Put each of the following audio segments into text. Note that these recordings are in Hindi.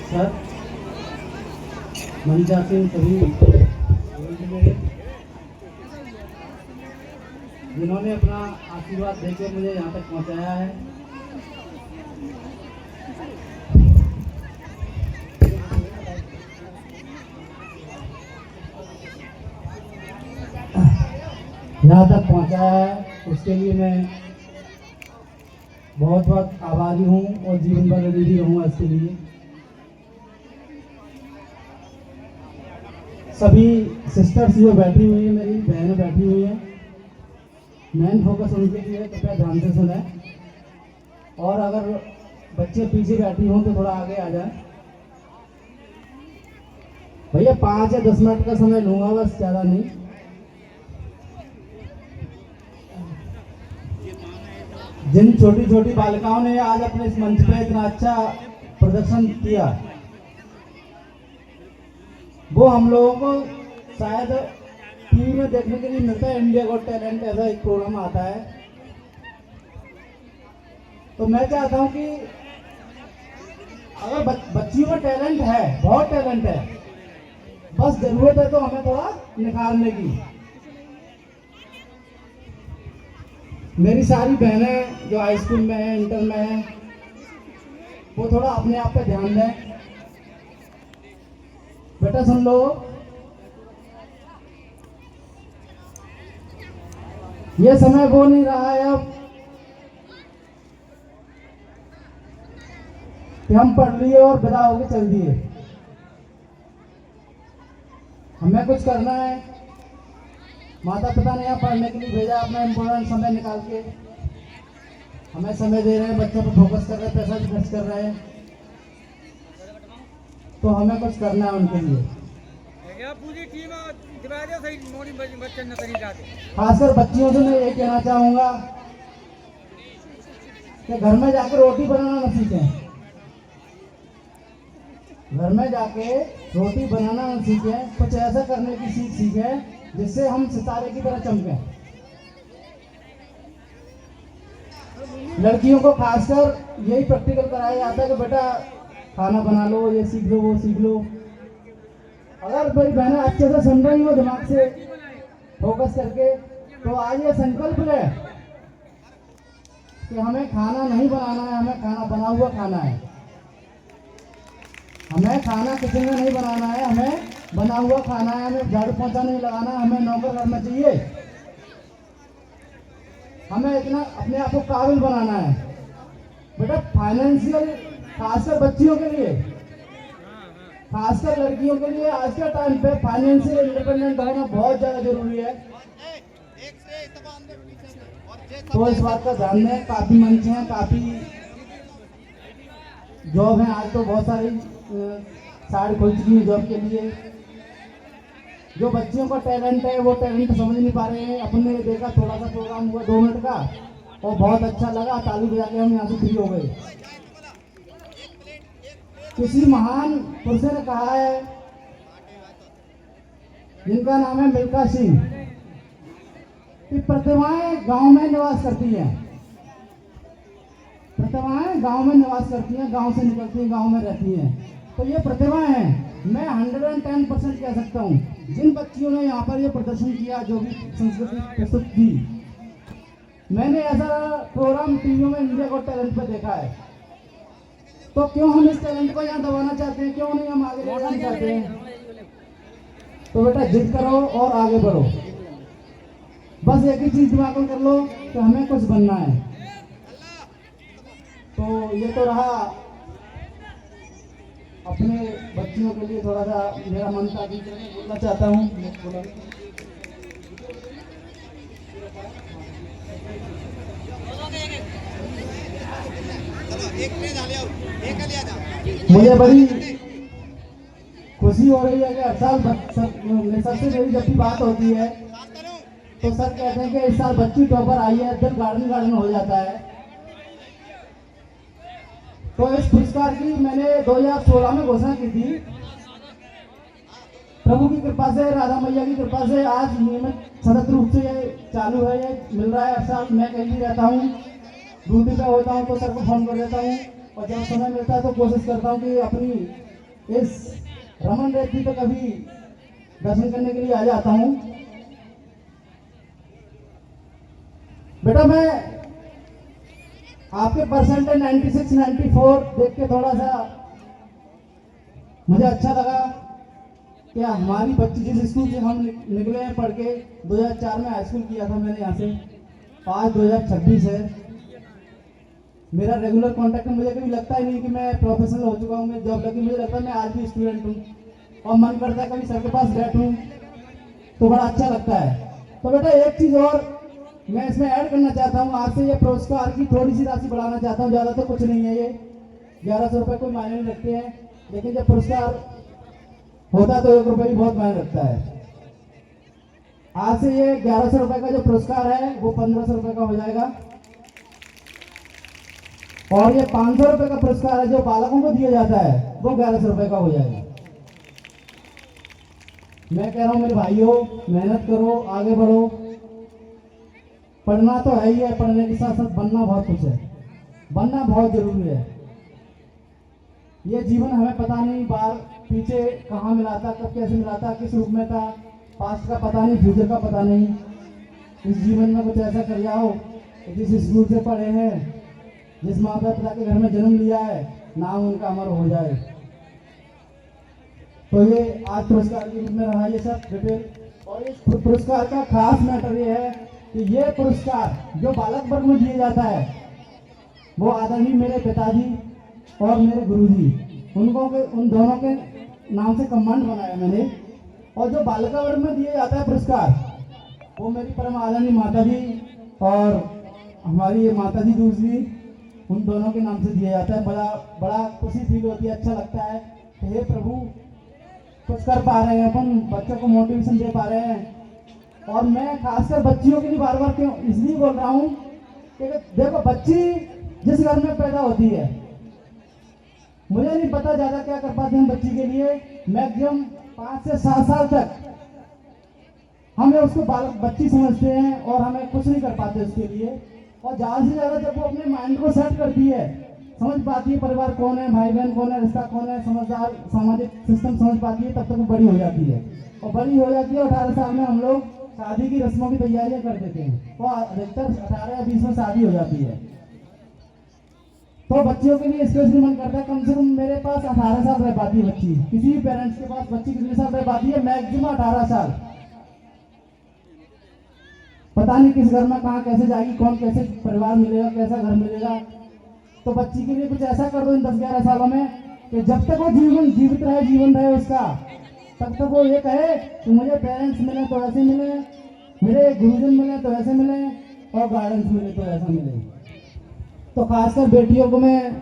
सर, मंचा सिंह सभी जिन्होंने अपना आशीर्वाद देकर मुझे यहाँ तक पहुँचाया है। यहाँ तक पहुँचाया है उसके लिए मैं बहुत बहुत आभारी हूँ और जीवन भर ऋणी भी रहूँगा इसके लिए। सभी सिस्टर्स जो बैठी हुई है, मेरी बहनें बैठी हुई हैं, मेन फोकस उनके लिए कृपया ध्यान से सुने। और अगर बच्चे पीछे बैठी हों तो थोड़ा आगे आ जाए। भैया 5 या 10 मिनट का समय लूँगा, बस ज़्यादा नहीं। जिन छोटी छोटी बालिकाओं ने आज अपने इस मंच पे इतना अच्छा प्रदर्शन किया, वो हम लोगों को शायद टीवी में देखने के लिए मिलता है। इंडिया गॉट टैलेंट ऐसा एक प्रोग्राम आता है। तो मैं चाहता हूं कि अगर बच्चियों में टैलेंट है, बहुत टैलेंट है, बस जरूरत है तो हमें थोड़ा निखारने की। मेरी सारी बहनें जो हाई स्कूल में हैं, इंटर में हैं, वो थोड़ा अपने आप पे ध्यान दें। बेटा सुन लो, ये समय वो नहीं रहा है अब कि हम पढ़ लिए और विदा होके चल दिए। हमें कुछ करना है। माता पिता ने यहाँ पढ़ने के लिए भेजा, अपना इम्पोर्टेंट समय निकाल के हमें समय दे रहे हैं, बच्चों पर फोकस कर रहे हैं, पैसा भी खर्च कर रहे हैं, तो हमें कुछ करना है उनके लिए। खासकर बच्चियों से मैं ये कहना चाहूंगा कि घर में जाकर रोटी बनाना न सीखें। घर में जाके रोटी बनाना न सीखें, कुछ ऐसा करने की सीख सीखें जिससे हम सितारे की तरह चमकें। लड़कियों को खासकर यही प्रैक्टिकल कराया जाता है कि बेटा खाना बना लो, ये सीख लो, वो सीख लो। अगर मेरी बहनें अच्छे से सुन रही हो, दिमाग से फोकस करके, तो आज ये संकल्प ले कि हमें खाना नहीं बनाना है, हमें खाना बना हुआ खाना है। हमें खाना किचन में नहीं बनाना है, हमें बना हुआ खाना है। हमें झाड़ू पोंछा नहीं लगाना, हमें नौकर करना चाहिए। हमें इतना अपने आप को काबिल बनाना है। बेटा फाइनेंशियल, खासकर बच्चियों के लिए, खासकर लड़कियों के लिए आज के टाइम पे फाइनेंशियल इंडिपेंडेंट होना बहुत ज्यादा जरूरी है। तो इस बात का ध्यान दें। काफी मंच हैं, काफी जॉब है, आज तो बहुत सारी साइड खुल चुकी है जॉब के लिए। जो बच्चियों का टैलेंट है वो टैलेंट समझ नहीं पा रहे हैं। अपने देखा थोड़ा सा प्रोग्राम हुआ 2 मिनट का और बहुत अच्छा लगा, ताली बजा के हम यहाँ से फ्री हो गए। किसी महान पुरुष ने कहा है, जिनका नाम है मिल्खा सिंह, कि प्रतिभाएं गांव में निवास करती हैं। प्रतिभाएं गांव में निवास करती हैं, गांव से निकलती हैं, गांव में रहती हैं। तो ये प्रतिभाएं हैं। मैं 110% कह सकता हूँ, जिन बच्चियों ने यहाँ पर ये प्रदर्शन किया, जो भी संस्कृति प्रस्तुत की, मैंने ऐसा प्रोग्राम टीवियों में इंडिया गॉट टैलेंट पर देखा है। तो क्यों हम इस टैलेंट को यहाँ दबाना चाहते हैं? क्यों नहीं हम आगे ले जाना चाहते हैं? तो बेटा जिद करो और आगे बढ़ो। बस एक ही चीज दिमाग में कर लो कि हमें कुछ बनना है। तो ये तो रहा अपने बच्चियों के लिए थोड़ा सा मेरा मन था, बोलना चाहता हूँ। मुझे बड़ी खुशी हो रही है कि हर साल सबसे बड़ी जब भी बात होती है तो सर कहते हैं कि इस साल बच्ची टॉपर आई है, दिल गार्डन गार्डन हो जाता है। तो इस पुरस्कार की मैंने 2016 में घोषणा की थी। प्रभु की कृपा से, राधा मैया की कृपा से आज नियमित सतत रूप से ये चालू है, ये मिल रहा है हर साल। मैं कहीं भी रहता हूँ, ड्यूटी पे होता हूँ तो सर को फोन कर देता हूँ, और जब समय मिलता है तो कोशिश करता हूँ कि अपनी इस रमन रेती पे कभी दर्शन करने के लिए आ जाता हूँ। बेटा मैं आपके परसेंट 96, 94 देख के थोड़ा सा मुझे अच्छा लगा कि हमारी बच्ची जिस स्कूल से हम निकले हैं पढ़ के, 2004 में हाई स्कूल किया था मैंने यहाँ से, आज 2026 है। मेरा रेगुलर कांटेक्ट में, मुझे कभी लगता ही नहीं कि मैं प्रोफेशनल हो चुका हूँ, मैं जॉब लगी, मुझे लगता है मैं आज भी स्टूडेंट हूँ और मन करता है कभी सर के पास बैठूं तो बड़ा अच्छा लगता है। तो बेटा एक चीज़ और मैं इसमें ऐड करना चाहता हूँ, आज से ये पुरस्कार की थोड़ी सी राशि बढ़ाना चाहता हूँ, ज़्यादा तो कुछ नहीं है, ये 1100 रुपये कोई मायने नहीं रखते हैं, लेकिन जब पुरस्कार होता तो 1 रुपये भी बहुत मायने रखता है। आज से ये 1100 रुपये का जो पुरस्कार है वो 1500 रुपये का हो जाएगा, और ये 500 रुपये का पुरस्कार है जो बालकों को दिया जाता है वो 1100 रुपये का हो जाएगा। मैं कह रहा हूँ मेरे भाइयों, मेहनत करो, आगे बढ़ो, पढ़ना तो है ही है, पढ़ने के साथ साथ बनना बहुत कुछ है, बनना बहुत जरूरी है। ये जीवन हमें पता नहीं बार पीछे कहाँ मिला था, कब कैसे मिला था, किस रूप में था, पास्ट का पता नहीं, फ्यूचर का पता नहीं। इस जीवन में कुछ ऐसा कर जाओ जिस स्कूल से पढ़े हैं, जिस माता पिता के घर में जन्म लिया है, नाम उनका अमर हो जाए। तो ये आज पुरस्कार के रूप में रहा ये सब डिटेल। और इस पुरस्कार का खास मैटर ये है कि ये पुरस्कार जो बालक वर्ग में दिया जाता है वो आदरणीय मेरे पिताजी और मेरे गुरुजी, उन दोनों के नाम से कमांड बनाया मैंने। और जो बालिका वर्ग में दिया जाता है पुरस्कार वो मेरी परम आदरणीय माता जी और हमारी ये माता जी दूसरी, उन दोनों के नाम से दिया जाता है। बड़ा खुशी फील होती है, अच्छा लगता है कि हे प्रभु कुछ कर पा रहे हैं, अपन बच्चों को मोटिवेशन दे पा रहे हैं। और मैं खासकर बच्चियों के लिए बार बार क्यों इसलिए बोल रहा हूँ कि देखो बच्ची जिस घर में पैदा होती है, मुझे नहीं पता ज़्यादा क्या कर पाते हैं बच्ची के लिए, मैक्सिमम 5 से 7 साल तक हमें उसको बच्ची समझते हैं और हमें कुछ नहीं कर पाते उसके लिए। और ज़्यादा से ज़्यादा जब वो अपने माइंड को सेट करती है, समझ पाती है परिवार कौन है, भाई बहन कौन है, रिश्ता कौन है, समझदार सामाजिक सिस्टम समझ पाती है, तब तक वो बड़ी हो जाती है। और बड़ी हो जाती है 18 साल में हम लोग शादी की रस्मों की तैयारियां कर देते हैं और अधिकतर 18 या 20 में शादी हो जाती है। तो बच्चियों के लिए स्पेशली मन करता है कम से कम मेरे पास 18 साल रह पाती है बच्ची, किसी भी पेरेंट्स के पास बच्ची कितने साल रह पाती है, मैक्सिमम 18 साल। पता नहीं किस घर में कहाँ कैसे जाएगी, कौन कैसे परिवार मिलेगा, कैसा घर मिलेगा। तो बच्ची के लिए कुछ ऐसा कर दो इन 10-11 सालों में कि जब तक वो जीवित रहे, जीवन रहे उसका, तब तक वो ये कहे कि मुझे पेरेंट्स मिले तो ऐसे मिले, मेरे गुरुजन मिले तो ऐसे मिले, और गार्डियंस मिले तो ऐसा मिले। तो खासकर बेटियों को मैं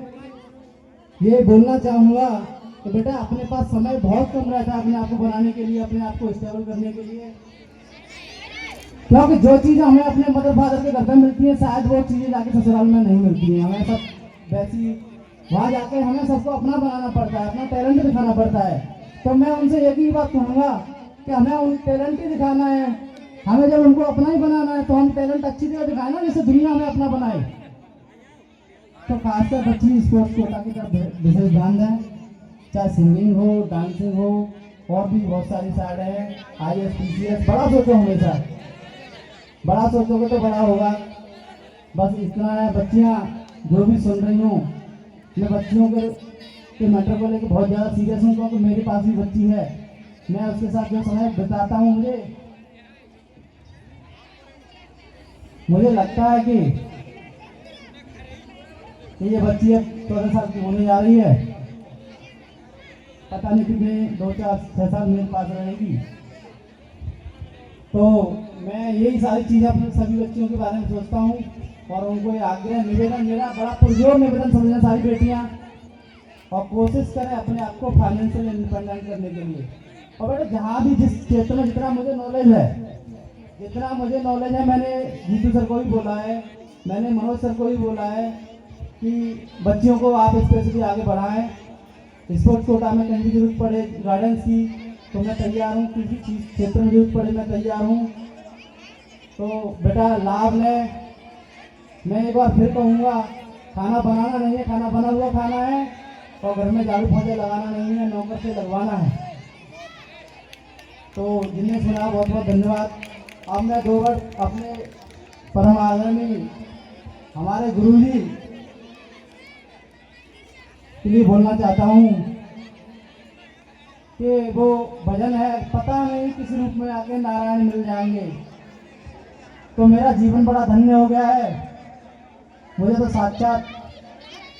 ये बोलना चाहूँगा कि बेटा अपने पास समय बहुत कम रहता है अपने आप को बनाने के लिए, अपने आप को स्टेबल करने के लिए, क्योंकि जो चीज़ हमें अपने मदर फादर के घर पे मिलती है शायद वो चीज़ें जाके ससुराल में नहीं मिलती हैं। हमें सब वैसी वहाँ जाके हमें सबको अपना बनाना पड़ता है, अपना टैलेंट दिखाना पड़ता है। तो मैं उनसे एक ही बात कहूँगा कि हमें उन टैलेंट ही दिखाना है, हमें जब उनको अपना ही बनाना है तो हम टैलेंट अच्छी जगह दिखाए ना, जिससे दुनिया हमें अपना बनाए। तो खासकर बच्ची स्पोर्ट्स कोटा की तरफ विशेष ध्यान दें, चाहे सिंगिंग हो, डांसिंग हो, और भी बहुत सारी साइड है, IAS PCS, बड़ा सोचो हमेशा, बड़ा सोचोगे तो बड़ा होगा। बस इतना है। बच्चियाँ जो भी सुन रही हूँ, मैं बच्चियों के मैटर को लेकर बहुत ज़्यादा सीरियस हूँ, क्योंकि मेरे पास भी बच्ची है, मैं उसके साथ जो समय बिताता हूँ मुझे लगता है कि ये बच्ची अब 14 साल की होने जा रही है, पता नहीं कितने 2-4-6 साल मेरे पास रहेगी। तो मैं यही सारी चीज़ें अपने सभी बच्चियों के बारे में सोचता हूँ और उनको ये आग्रह निवेदन, मेरा बड़ा पुरजोर निवेदन समझें सारी बेटियाँ, और कोशिश करें अपने आप को फाइनेंशियल इंडिपेंडेंट करने के लिए। और बेटा जहाँ भी जिस क्षेत्र में जितना मुझे नॉलेज है, मैंने जीतू सर को भी बोला है, मैंने मनोज सर को भी बोला है कि बच्चियों को आप स्पेशली आगे बढ़ाएं। स्पोर्ट्स कोटा में कहीं भी जरूरत पड़े गार्डियंस की तो मैं तैयार हूँ, किसी चीज क्षेत्र में जरूरत पड़े मैं तैयार हूँ। तो बेटा लाभ लें। मैं एक बार फिर कहूँगा, खाना बनाना नहीं है, खाना बना हुआ खाना है, और घर में झाड़ू पोछा लगाना नहीं है, नौकर से लगवाना है। तो जिन्हें सुना बहुत बहुत धन्यवाद। अब मैं 2 वर्ड अपने परम आदरणीय हमारे गुरुजी के लिए बोलना चाहता हूँ कि वो भजन है, पता नहीं किस रूप में आके नारायण मिल जाएंगे। तो मेरा जीवन बड़ा धन्य हो गया है। मुझे तो साक्षात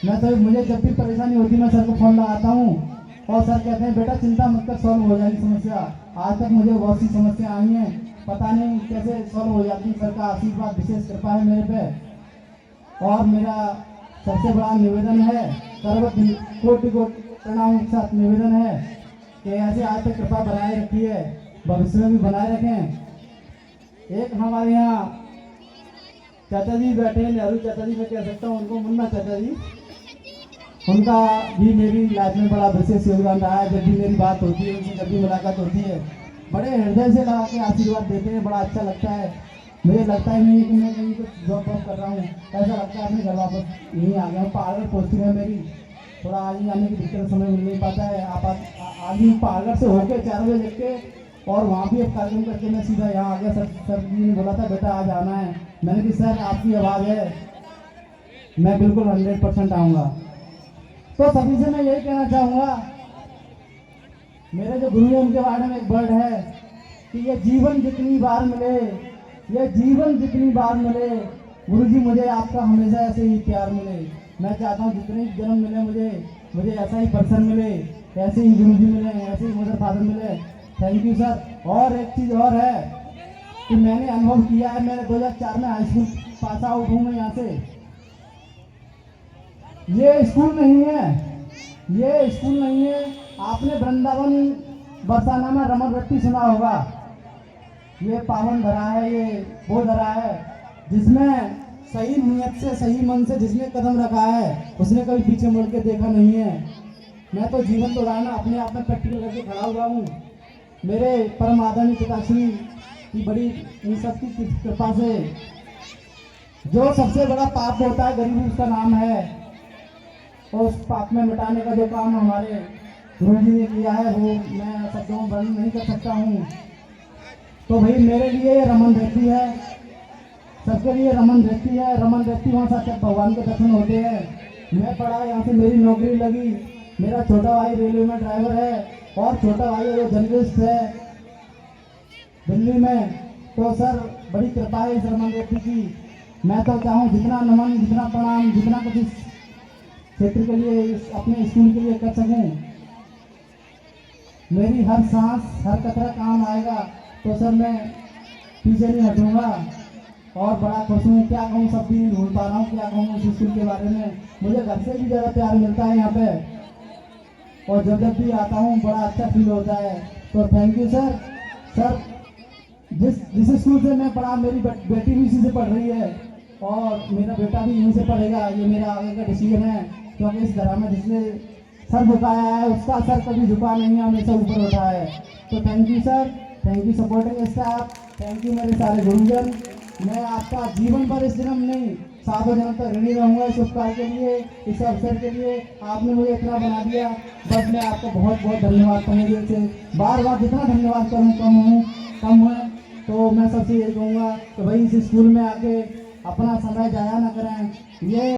मुझे जब भी परेशानी होती मैं सर को फोन लगाता हूँ और सर कहते हैं बेटा चिंता मत कर, सॉल्व हो जाएगी समस्या। आज तक मुझे बहुत सी समस्या आई हैं, पता नहीं कैसे सॉल्व हो जाती। सर का आशीर्वाद विशेष कृपा है मेरे पे। और मेरा सबसे बड़ा निवेदन है, कोटि कोटि प्रणाम के साथ निवेदन है कि ऐसे आज तक कृपा बनाए रखी है, भविष्य में भी बनाए रखें। एक हमारे यहाँ चाचा जी बैठे हैं, नेहरू चाचा जी मैं कह सकता हूँ उनको, मुन्ना चाचा जी, उनका भी मेरी लाइफ में बड़ा विशेष योगदान रहा है। जब भी मेरी बात होती है उनसे, जब भी मुलाकात होती है, बड़े हृदय से लगा के आशीर्वाद देते हैं। बड़ा अच्छा लगता है। मुझे लगता ही नहीं है कि मैं कहीं कुछ जॉब वॉब कर रहा हूँ, ऐसा लगता है अपने घर वापस यहीं आ गया हूँ। पहाड़गढ़ पोस्टिंग है मेरी, थोड़ा आने जाने की दिक्कत, समय मिल नहीं पाता है। आप आदमी पहाड़गढ़ से होके 4 बजे लग के और वहाँ भी अब कार्यक्रम करके मैं सीधा यहाँ आ गया। सर जी ने बोला था बेटा आज आना है। मैंने कहा सर आपकी आवाज़ है, मैं बिल्कुल 100% आऊँगा। तो सभी से मैं यही कहना चाहूँगा, मेरे जो गुरु हैं उनके बारे में एक वर्ड है कि ये जीवन जितनी बार मिले, ये जीवन जितनी बार मिले, गुरुजी मुझे आपका हमेशा ऐसे ही प्यार मिले। मैं चाहता हूँ जितने जन्म मिले मुझे ऐसा ही पर्सन मिले, ऐसे ही गुरुजी मिले, ऐसे ही मदर फादर मिले। Thank you sir. और एक चीज़ और है कि मैंने अनुभव किया है, मैंने 2004 में हाई स्कूल पास आउट हूँ मैं यहाँ से। ये स्कूल नहीं है, ये स्कूल नहीं है। आपने वृंदावन बरसाना में रमन रट्टी सुना होगा। ये पावन धरा है, ये वो धरा है जिसमें सही नियत से, सही मन से जिसने कदम रखा है उसने कभी पीछे मुड़ के देखा नहीं है। मैं तो जीवन तो राना अपने आप में प्रैक्टिकल करके खड़ा हुआ हूँ। मेरे परम आदरणीय पिताश्री की बड़ी इन सब की कृपा से जो सबसे बड़ा पाप होता है गरीबी, उसका नाम है, और उस पाप में मिटाने का जो काम हमारे गुरुजी ने किया है वो मैं शब्दों में वर्णन नहीं कर सकता हूँ। तो भाई मेरे लिए ये रमन रहती है, सबके लिए रमन रहती है। रमन रहती वहाँ साक्षात भगवान के दर्शन होते हैं। मैं पढ़ा, यहाँ से मेरी नौकरी लगी। मेरा छोटा भाई रेलवे में ड्राइवर है और छोटा भाई जो जर्नलिस्ट है दिल्ली में। तो सर बड़ी कृपा है इस रमन रहती की। मैं तो चाहूँ जितना नमन, जितना प्रणाम, जितना कुछ इस क्षेत्र के लिए, अपने स्कूल के लिए कर सकूँ, मेरी हर सांस, हर कतरा काम आएगा। तो सर मैं पीछे नहीं हटूंगा और बड़ा खुश हूँ। क्या कहूँ, सब भी ढूंढ पा रहा हूँ क्या कहूँ इस स्कूल के बारे में। मुझे घर से भी ज़्यादा प्यार मिलता है यहाँ पे, और जब भी आता हूँ बड़ा अच्छा फील होता है। तो थैंक यू सर। सर जिस स्कूल से मैं पढ़ा, मेरी बेटी भी इसी से पढ़ रही है और मेरा बेटा भी यहीं से पढ़ेगा। ये मेरा आगे का डिसीजन है, क्योंकि इस तरह में जिसने सर झुकाया है उसका सर कभी झुका नहीं है, हमेशा ऊपर उठा है। तो thank you sir, thank you supporting staff, thank you मेरे सारे गुरुजन। मैं आपका जीवन पर इस जन्म नहीं, 7 जन्म तक ऋणी रहूँगा इस उपकार के लिए, इस अवसर के लिए। आपने मुझे इतना बना दिया, बस मैं आपका बहुत बहुत धन्यवाद करने दिल से। बार बार जितना धन्यवाद करूँ कम है। तो मैं सबसे यही कहूँगा कि भाई इस स्कूल में आके अपना समय जाया ना करें। ये